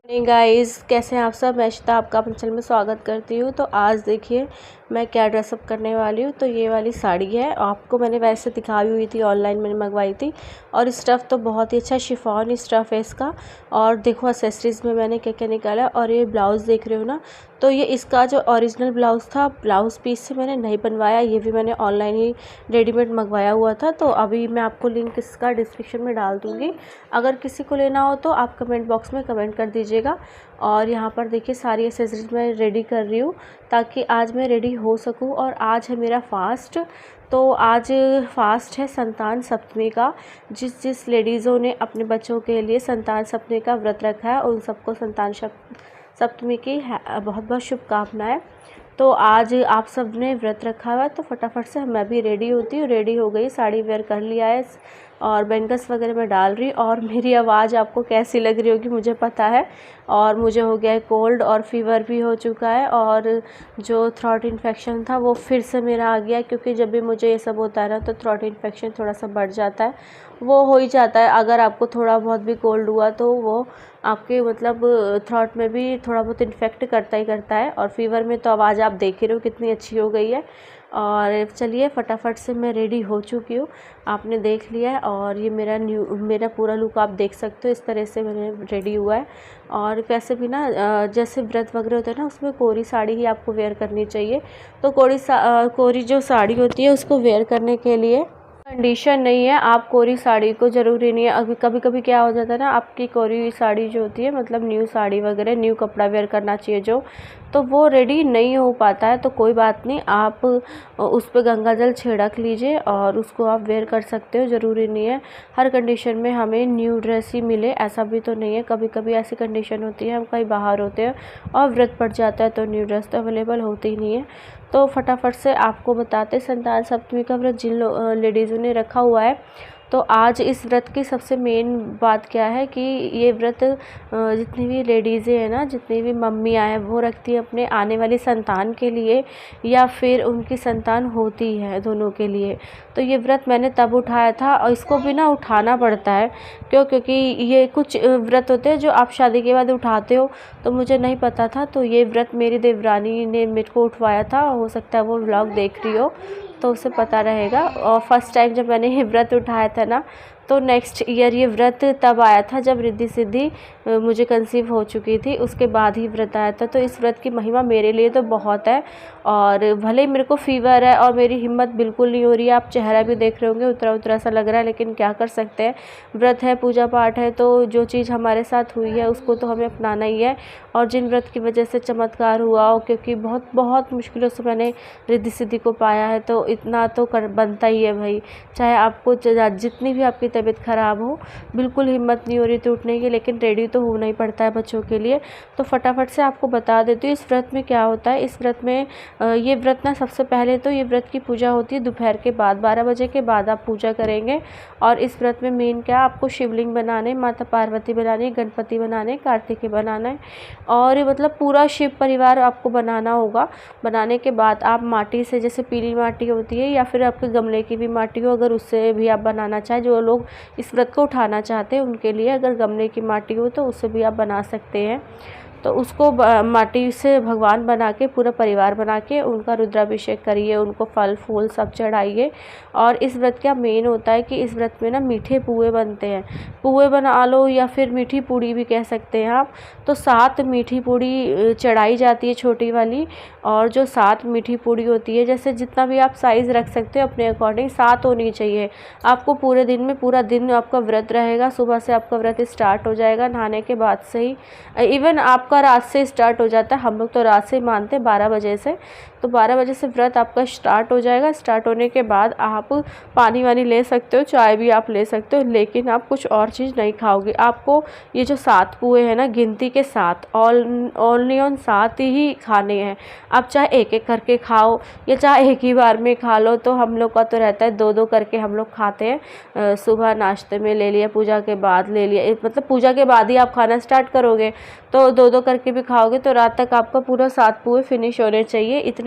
नहीं गाइस, कैसे हैं आप सब। मैं शिता आपका अपने चैनल में स्वागत करती हूँ। तो आज देखिए मैं क्या ड्रेसअप करने वाली हूँ। तो ये वाली साड़ी है, आपको मैंने वैसे दिखाई हुई थी, ऑनलाइन मैंने मंगवाई थी। और स्टफ़ तो बहुत ही अच्छा शिफॉन स्टफ़ है इसका। और देखो एक्सेसरीज़ में मैंने क्या क्या निकाला है। और ये ब्लाउज़ देख रहे हो ना, तो ये इसका जो ओरिजिनल ब्लाउज़ था, ब्लाउज़ पीस से मैंने नहीं बनवाया, ये भी मैंने ऑनलाइन ही रेडीमेड मंगवाया हुआ था। तो अभी मैं आपको लिंक इसका डिस्क्रिप्शन में डाल दूँगी, अगर किसी को लेना हो तो आप कमेंट बॉक्स में कमेंट कर दीजिएगा। और यहाँ पर देखिए सारी एक्सेसरीज मैं रेडी कर रही हूँ ताकि आज मैं रेडी हो सकूँ। और आज है मेरा फास्ट, तो आज फास्ट है संतान सप्तमी का। जिस लेडीज़ों ने अपने बच्चों के लिए संतान सप्तमी का व्रत रखा है उन सबको संतान सप्तमी की बहुत बहुत शुभकामनाएं। तो आज आप सब ने व्रत रखा हुआ है, तो फटाफट से मैं भी रेडी होती हूँ। रेडी हो गई, साड़ी वेयर कर लिया है और बैंगल्स वगैरह मैं डाल रही। और मेरी आवाज़ आपको कैसी लग रही होगी मुझे पता है। और मुझे हो गया है कोल्ड और फीवर भी हो चुका है। और जो थ्रोट इन्फेक्शन था वो फिर से मेरा आ गया, क्योंकि जब भी मुझे ये सब होता है ना तो थ्रोट इन्फेक्शन थोड़ा सा बढ़ जाता है, वो हो ही जाता है। अगर आपको थोड़ा बहुत भी कोल्ड हुआ तो वो आपके मतलब थ्रोट में भी थोड़ा बहुत इन्फेक्ट करता ही करता है। और फीवर में तो आवाज़ आप देख ही रहे हो कितनी अच्छी हो गई है। और चलिए फटाफट से मैं रेडी हो चुकी हूँ, आपने देख लिया है। और ये मेरा पूरा लुक आप देख सकते हो, इस तरह से मैंने रेडी हुआ है। और वैसे भी ना जैसे व्रत वगैरह होता है ना, उसमें कोरी साड़ी ही आपको वेयर करनी चाहिए। तो कोरी जो साड़ी होती है उसको वेयर करने के लिए कंडीशन नहीं है, आप कोरी साड़ी को ज़रूरी नहीं है। अभी कभी कभी क्या हो जाता है ना, आपकी कोरी साड़ी जो होती है मतलब न्यू साड़ी वगैरह न्यू कपड़ा वेयर करना चाहिए जो, तो वो रेडी नहीं हो पाता है। तो कोई बात नहीं, आप उस पर गंगा जल छिड़क लीजिए और उसको आप वेयर कर सकते हो। ज़रूरी नहीं है हर कंडीशन में हमें न्यू ड्रेस ही मिले, ऐसा भी तो नहीं है। कभी कभी ऐसी कंडीशन होती है हम कहीं बाहर होते हैं और व्रत पड़ जाता है तो न्यू ड्रेस तो अवेलेबल होती ही नहीं है। तो फटाफट से आपको बताते, संतान सप्तमी का व्रत जिन लेडीज़ों ने रखा हुआ है, तो आज इस व्रत की सबसे मेन बात क्या है कि ये व्रत जितनी भी लेडीज़ें हैं ना, जितनी भी मम्मियाँ हैं, वो रखती हैं अपने आने वाली संतान के लिए या फिर उनकी संतान होती है, दोनों के लिए। तो ये व्रत मैंने तब उठाया था और इसको भी ना उठाना पड़ता है, क्योंकि ये कुछ व्रत होते हैं जो आप शादी के बाद उठाते हो, तो मुझे नहीं पता था। तो ये व्रत मेरी देवरानी ने मेरे को उठवाया था, हो सकता है वो व्लॉग देख रही हो तो उसे पता रहेगा। और फर्स्ट टाइम जब मैंने ये व्रत उठाया था ना, तो नेक्स्ट ईयर ये व्रत तब आया था जब रिद्धि सिद्धि मुझे कंसीव हो चुकी थी, उसके बाद ही व्रत आया था। तो इस व्रत की महिमा मेरे लिए तो बहुत है। और भले ही मेरे को फीवर है और मेरी हिम्मत बिल्कुल नहीं हो रही है, आप चेहरा भी देख रहे होंगे उतरा उतरा सा लग रहा है, लेकिन क्या कर सकते हैं, व्रत है, पूजा पाठ है, तो जो चीज़ हमारे साथ हुई है उसको तो हमें अपनाना ही है। और जिन व्रत की वजह से चमत्कार हुआ हो, क्योंकि बहुत बहुत मुश्किलों से मैंने रिद्धि सिद्धि को पाया है, तो इतना तो कर बनता ही है भाई। चाहे आपको जितनी भी आपकी तबीयत ख़राब हो, बिल्कुल हिम्मत नहीं हो रही थी उठने की, लेकिन रेडी तो होना ही पड़ता है बच्चों के लिए। तो फटाफट से आपको बता देती हूँ इस व्रत में क्या होता है। इस व्रत में ये व्रत ना, सबसे पहले तो ये व्रत की पूजा होती है दोपहर के बाद, 12 बजे के बाद आप पूजा करेंगे। और इस व्रत में मेन क्या, आपको शिवलिंग बनाने, माता पार्वती बनाने, गणपति बनाने, कार्तिकेय बनाना है। और मतलब पूरा शिव परिवार आपको बनाना होगा। बनाने के बाद आप माटी से, जैसे पीली माटी होती है या फिर आपके गमले की भी माटी हो, अगर उससे भी आप बनाना चाहें, जो लोग इस व्रत को उठाना चाहते हैं उनके लिए, अगर गमले की माटी हो तो उससे भी आप बना सकते हैं। तो उसको माटी से भगवान बना के, पूरा परिवार बना के उनका रुद्राभिषेक करिए, उनको फल फूल सब चढ़ाइए। और इस व्रत का मेन होता है कि इस व्रत में ना मीठे पुए बनते हैं, पुए बना लो या फिर मीठी पूड़ी भी कह सकते हैं आप। तो 7 मीठी पूड़ी चढ़ाई जाती है, छोटी वाली। और जो 7 मीठी पूड़ी होती है, जैसे जितना भी आप साइज़ रख सकते हो अपने अकॉर्डिंग, 7 होनी चाहिए। आपको पूरे दिन में, पूरा दिन आपका व्रत रहेगा, सुबह से आपका व्रत स्टार्ट हो जाएगा नहाने के बाद से ही। इवन आपका रात से स्टार्ट हो जाता है, हम लोग तो रात से ही मानते हैं 12 बजे से। तो 12 बजे से व्रत आपका स्टार्ट हो जाएगा। स्टार्ट होने के बाद आप पानी वानी ले सकते हो, चाय भी आप ले सकते हो, लेकिन आप कुछ और चीज़ नहीं खाओगे। आपको ये जो 7 पुए हैं ना, गिनती के 7, ओनली ऑन 7 ही खाने हैं। आप चाहे एक एक करके खाओ या चाहे एक ही बार में खा लो। तो हम लोग का तो रहता है 2-2 करके हम लोग खाते हैं। सुबह नाश्ते में ले लिया, पूजा के बाद ले लिया, मतलब पूजा के बाद ही आप खाना स्टार्ट करोगे, तो 2-2 करके भी खाओगे तो रात तक आपका पूरा 7 पुए फिनिश होने चाहिए। इतनी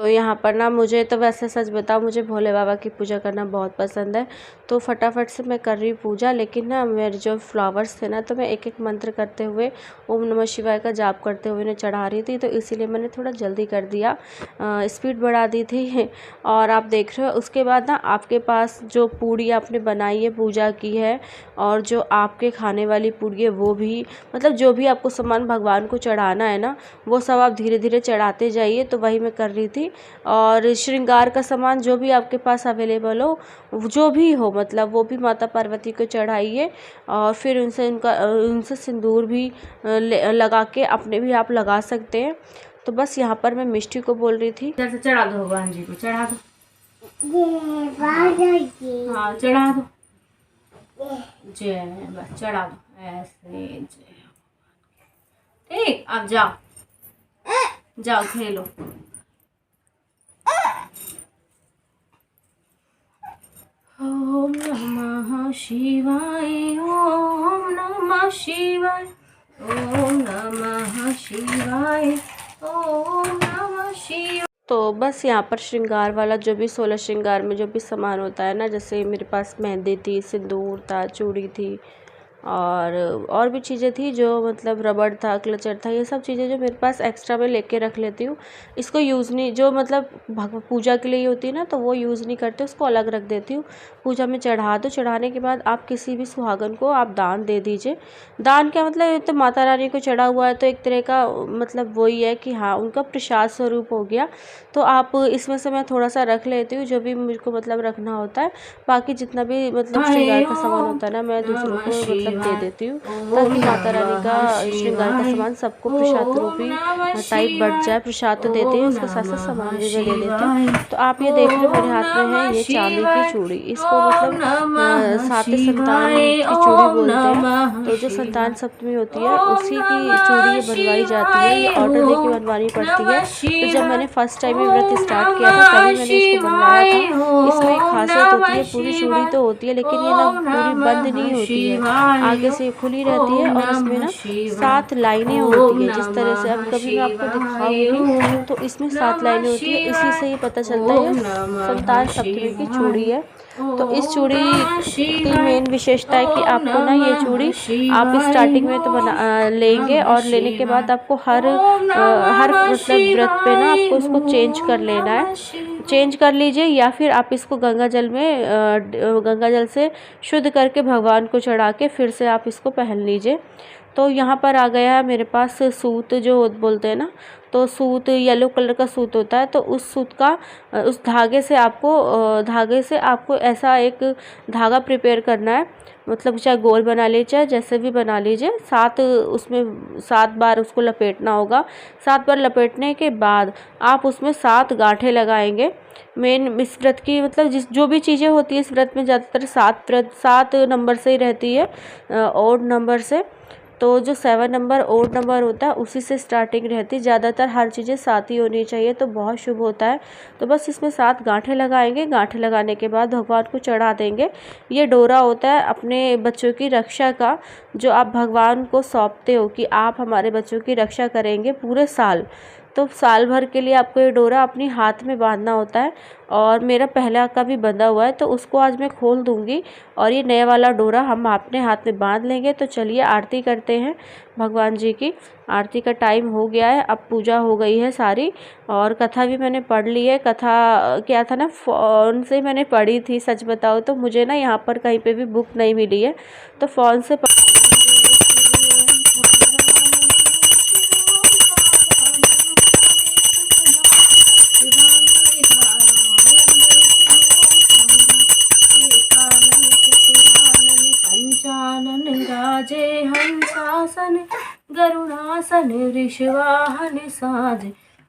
तो यहाँ पर ना मुझे तो वैसे सच बताऊँ, मुझे भोले बाबा की पूजा करना बहुत पसंद है। तो फटाफट से मैं कर रही पूजा, लेकिन ना मेरे जो फ्लावर्स थे ना, तो मैं एक एक मंत्र करते हुए ओम नमः शिवाय का जाप करते हुए उन्हें चढ़ा रही थी। तो इसीलिए मैंने थोड़ा जल्दी कर दिया, स्पीड बढ़ा दी थी। और आप देख रहे हो उसके बाद ना आपके पास जो पूड़ी आपने बनाई है, पूजा की है, और जो आपके खाने वाली पूड़ी है वो भी, मतलब जो भी आपको सामान भगवान को चढ़ाना है ना, वो सब आप धीरे धीरे चढ़ाते जाइए। तो वही मैं कर रही थी। और श्रृंगार का सामान जो भी आपके पास अवेलेबल हो, जो भी हो, मतलब वो भी माता पार्वती को चढ़ाइए। और फिर उनसे सिंदूर भी लगा के अपने भी आप लगा सकते हैं। तो बस यहाँ पर मैं मिष्टी को बोल रही थी, इधर से चढ़ा दो भगवान जी को, चढ़ा दो। हाँ चढ़ा दो, जय, बस चढ़ा दो ऐसे, जय। ठीक, अब जाओ जाओ खेलो। ओम नमः शिवाय, ओम नमः शिवाय, ओम नमः शिवाय, ओम नमः शिवाय। तो बस यहाँ पर श्रृंगार वाला जो भी 16 श्रृंगार में जो भी सामान होता है ना, जैसे मेरे पास मेहंदी थी, सिंदूर था, चूड़ी थी, और भी चीज़ें थी, जो मतलब रबड़ था, क्लचर था, ये सब चीज़ें जो मेरे पास एक्स्ट्रा में लेके रख लेती हूँ। इसको यूज़ नहीं, जो मतलब पूजा के लिए होती है ना, तो वो यूज़ नहीं करते, उसको अलग रख देती हूँ। पूजा में चढ़ा दो। चढ़ाने के बाद आप किसी भी सुहागन को आप दान दे दीजिए। दान क्या मतलब, ये तो माता रानी को चढ़ा हुआ है, तो एक तरह का मतलब वही है कि हाँ, उनका प्रसाद स्वरूप हो गया। तो आप इसमें से मैं थोड़ा सा रख लेती हूँ, जो भी मुझको मतलब रखना होता है। बाकी जितना भी मतलब श्रृंगार का सामान होता है ना, मैं दूसरों को मतलब दे देती हूँ, ताकि माता रानी का श्रृंगार का सामान सबको प्रसाद रूपी टाइप बढ़ जाए। प्रसाद तो देते हैं, उसके साथ साथ सामान भी मैं दे देती हूँ। तो आप ये देख रहे हो मेरे हाथ में है ये चांदी की चूड़ी, इसको मतलब साते संतान की चूड़ी बोलते हैं। तो जो संतान सप्तमी होती है उसी की चूड़ी ये बनवाई जाती है, ये ऑर्डर दे के बनवानी पड़ती है। तो जब मैंने फर्स्ट टाइम ये व्रत स्टार्ट किया था, तभी मैंने इसको बनवाया था। इसमें एक खासियत होती है, पूरी चूड़ी तो होती है, लेकिन ये ना पूरी बंद नहीं होती है, आगे से खुली रहती है। और इसमें ना 7 लाइनें होती है, जिस तरह से अब कभी मैं आपको दिखाऊंगी, तो इसमें 7 लाइनें होती है। इसी से ही पता चलता है संतान सप्तमी की चूड़ी है। तो इस चूड़ी की मेन विशेषता है कि आपको ना ये चूड़ी आप स्टार्टिंग में तो लेंगे, और लेने के बाद आपको हर मतलब व्रत पे ना आपको इसको चेंज कर लेना है। चेंज कर लीजिए, या फिर आप इसको गंगा जल से शुद्ध करके भगवान को चढ़ा के फिर से आप इसको पहन लीजिए। तो यहाँ पर आ गया है मेरे पास सूत, जो बोलते हैं ना, तो सूत येलो कलर का सूत होता है। तो उस सूत का उस धागे से आपको ऐसा एक धागा प्रिपेयर करना है, मतलब चाहे गोल बना लीजिए, चाहे जैसे भी बना लीजिए। 7 बार उसको लपेटना होगा। 7 बार लपेटने के बाद आप उसमें 7 गांठें लगाएंगे। मेन इस व्रत की मतलब जो भी चीज़ें होती है इस व्रत में, ज़्यादातर 7 नंबर से ही रहती है, ओड नंबर से। तो जो 7 नंबर ओड नंबर होता है उसी से स्टार्टिंग रहती है। ज़्यादातर हर चीज़ें 7 ही होनी चाहिए, तो बहुत शुभ होता है। तो बस इसमें 7 गांठें लगाएंगे। गांठें लगाने के बाद भगवान को चढ़ा देंगे। ये डोरा होता है अपने बच्चों की रक्षा का, जो आप भगवान को सौंपते हो कि आप हमारे बच्चों की रक्षा करेंगे पूरे साल। तो साल भर के लिए आपको ये डोरा अपनी हाथ में बांधना होता है। और मेरा पहला का भी बंधा हुआ है, तो उसको आज मैं खोल दूंगी, और ये नया वाला डोरा हम अपने हाथ में बांध लेंगे। तो चलिए आरती करते हैं भगवान जी की। आरती का टाइम हो गया है, अब पूजा हो गई है सारी, और कथा भी मैंने पढ़ ली है। कथा क्या था ना, फ़ोन से मैंने पढ़ी थी, सच बताओ तो मुझे ना यहाँ पर कहीं पे भी बुक नहीं मिली है, तो फ़ोन से राजे हंसासन गरुड़ासन वृषवाहन साज।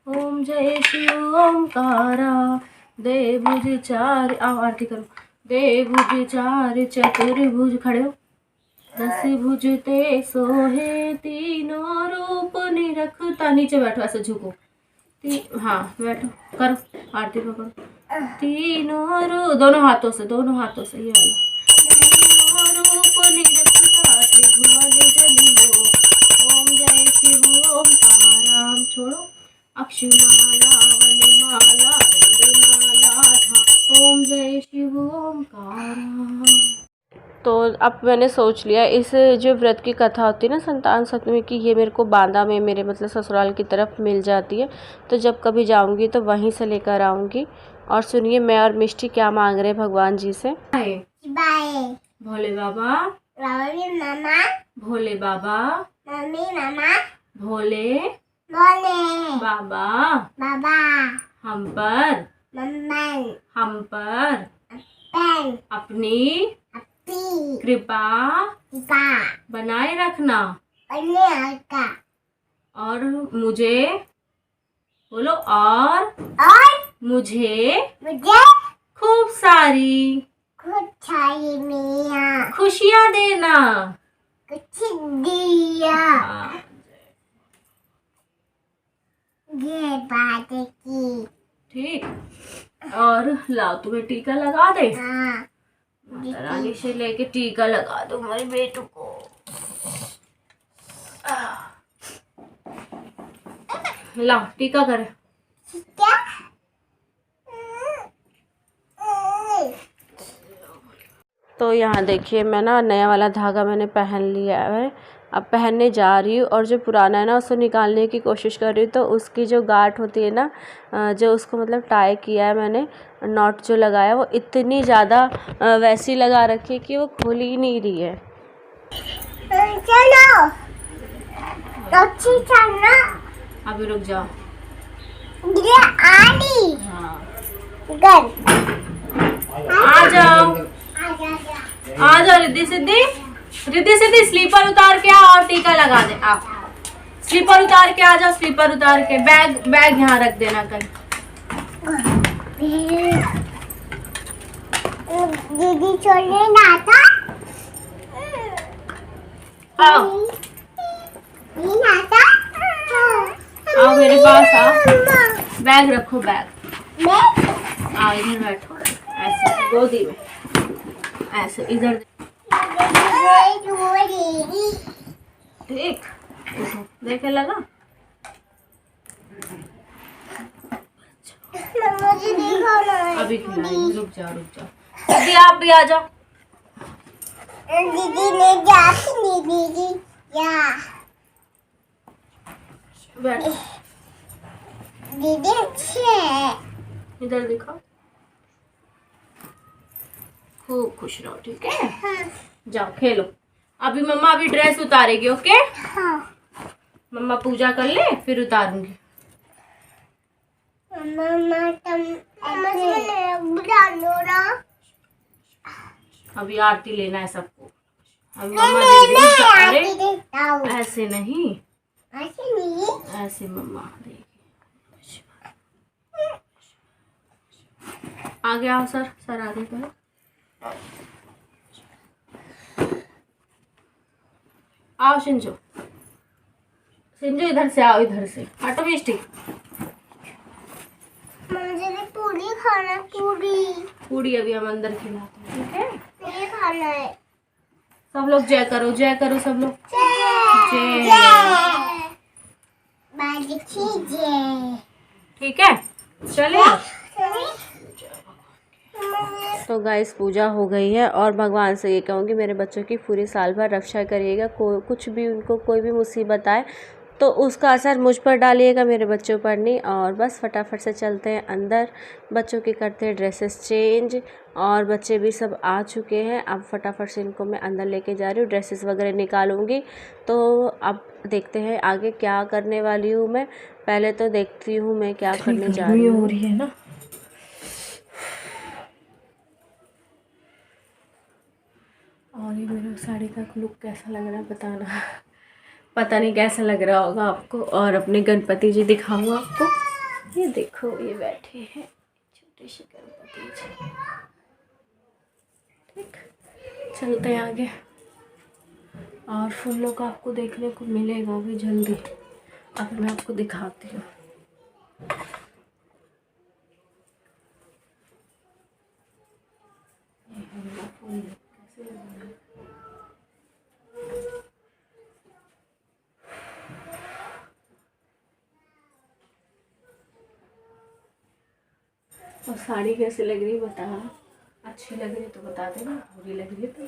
ओम जय शिव ओंकारा दे भुज चार, आओ आरती करो। दे भुज चार चतुर्भुज, खड़े हो। 10 भुज ते सोहे तीनों रूप निरखता, नीचे बैठो, ऐसे झुको। हाँ बैठो, करो आरती पकड़ो। तीनों रूप, दोनों हाथों से ये वाला। ओम जय शिव ओंकारा, छोड़ो। अक्षमाला वनमाला वंदमाला धा ओम जय शिव ओमकारा। तो अब मैंने सोच लिया इस जो व्रत की कथा होती है ना संतान सप्तमी की, ये मेरे को बांदा में मेरे मतलब ससुराल की तरफ मिल जाती है। तो जब कभी जाऊंगी तो वहीं से लेकर आऊंगी। और सुनिए मैं और मिष्टी क्या मांग रहे हैं भगवान जी से। बाय बाय भोले बाबा, मम्मी मामा, भोले बाबा, मम्मी मामा, भोले भोले बाबा बाबा, हम पर अपनी कृपा बनाए रखना और मुझे बोलो और मुझे खूब सारी खुशियाँ देना। हाँ। ये बात की ठीक। और लाओ तुम्हें टीका लगा दे। माता रानी से लेके टीका लगा दो हमारे बेटू को। लाओ टीका करे। तो यहाँ देखिए मैं ना नया वाला धागा मैंने पहन लिया है, अब पहनने जा रही हूँ। और जो पुराना है ना उसको निकालने की कोशिश कर रही हूँ। तो उसकी जो गांठ होती है ना, जो उसको मतलब टाई किया है मैंने, नॉट जो लगाया वो इतनी ज़्यादा वैसी लगा रखी है कि वो खुल ही नहीं रही है। चलो अभी रुक जाओ। हाँ। आ जाओ आ जाओ रिद्धि सिद्धि स्लीपर उतार के आओ और टीका लगा दे। आओ स्लीपर उतार के आ जाओ, स्लीपर उतार के बैग यहाँ रख देना कहीं। दीदी छोड़ने ना था। आओ आओ मेरे पास आओ, बैग रखो बैग। आओ इधर बैठो, ऐसे गोदी में, ऐसे इधर ठीक। देखे लगा अभी खिलाएंगे। रुक जाओ दीदी आप भी आ जाओ। दीदी ने दीदी बैठो। दीदी अच्छे इधर दिखाओ। खूब खुश रहो ठीक है। हाँ। जाओ खेलो। अभी मम्मा अभी ड्रेस उतारेगी ओके। हाँ। मम्मा पूजा कर ले फिर उतारूंगी। अभी आरती लेना है सबको। अभी मम्मा दे देगी। अरे ऐसे नहीं ऐसे मम्मा देगी। आगे आओ सर आगे करो। आओ सिंजो इधर से आओ, इधर से हटो मिष्टी। मुझे भी पूरी खाना पूरी अभी हम अंदर खिलाते हैं ठीक है। ये खाना है। सब लोग जय करो सब लोग जय। ठीक है चले। तो गाइस पूजा हो गई है और भगवान से ये कहूँगी मेरे बच्चों की पूरी साल भर रक्षा करिएगा। कुछ भी उनको कोई भी मुसीबत आए तो उसका असर मुझ पर डालिएगा, मेरे बच्चों पर नहीं। और बस फटाफट से चलते हैं अंदर, बच्चों की करते हैं ड्रेसेस चेंज। और बच्चे भी सब आ चुके हैं, अब फटाफट से इनको मैं अंदर लेके जा रही हूँ, ड्रेसेस वगैरह निकालूंगी। तो अब देखते हैं आगे क्या करने वाली हूँ मैं। पहले तो देखती हूँ मैं क्या करने जा रही हूँ। है ना। और ये मेरा साड़ी का लुक कैसा लग रहा है बताना। पता नहीं कैसा लग रहा होगा आपको। और अपने गणपति जी दिखाऊँ आपको। ये देखो ये बैठे हैं छोटे से गणपति जी। ठीक चलते हैं आगे। और फूलों का आपको देखने को मिलेगा भी जल्दी। अब मैं आपको दिखाती हूँ। और साड़ी कैसी लग रही है बता, अच्छी लग रही है तो बता देना, बुरी लग रही है तो